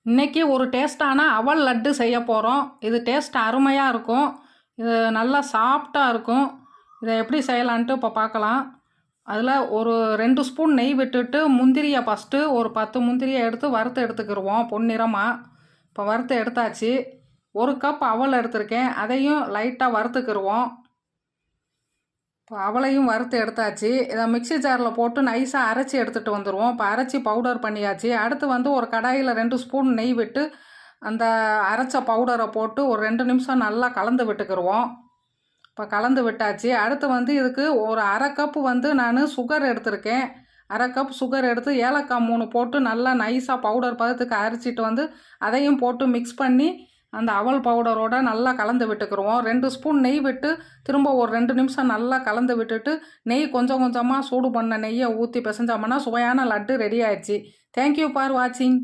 இன்றைக்கி ஒரு டேஸ்ட்டான அவல் லட்டு செய்ய போகிறோம். இது டேஸ்ட் அருமையாக இருக்கும். இது நல்லா சாஃப்டாக இருக்கும். இதை எப்படி செய்யலான்ட்டு இப்போ பார்க்கலாம். அதில் ஒரு 2 ஸ்பூன் நெய் விட்டுட்டு முந்திரியை ஃபஸ்ட்டு ஒரு 10 முந்திரியை எடுத்து வறுத்து எடுத்துக்கிடுவோம் பொன்னிறமாக. இப்போ வறுத்து எடுத்தாச்சு. 1 கப் அவல் எடுத்திருக்கேன், அதையும் லைட்டாக வறுத்துக்கிடுவோம். இப்போ அவளையும் வறுத்து எடுத்தாச்சு. இதை மிக்ஸி ஜாரில் போட்டு நைஸாக அரைச்சி எடுத்துகிட்டு வந்துடுவோம். இப்போ அரைச்சி பவுடர் பண்ணியாச்சு. அடுத்து வந்து ஒரு கடாயில் 2 ஸ்பூன் நெய் விட்டு அந்த அரைச்ச பவுடரை போட்டு ஒரு 2 நிமிஷம் நல்லா கலந்து விட்டுக்கிடுவோம். இப்போ கலந்து விட்டாச்சு. அடுத்து வந்து இதுக்கு ஒரு அரை கப்பு வந்து நான் சுகர் எடுத்திருக்கேன். அரை கப் சுகர் எடுத்து ஏலக்காய் 3 போட்டு நல்லா நைஸாக பவுடர் பதத்துக்கு அரைச்சிட்டு வந்து அதையும் போட்டு மிக்ஸ் பண்ணி அந்த அவல் பவுடரோட நல்லா கலந்து விட்டுக்கிடுவோம். 2 ஸ்பூன் நெய் விட்டு திரும்ப ஒரு 2 நிமிஷம் நல்லா கலந்து விட்டுட்டு நெய் கொஞ்சம் கொஞ்சமாக சூடு பண்ண நெய்யை ஊற்றி பிசைஞ்சோம்னா சுவையான லட்டு ரெடி ஆயிடுச்சு. தேங்க்யூ ஃபார் வாட்சிங்.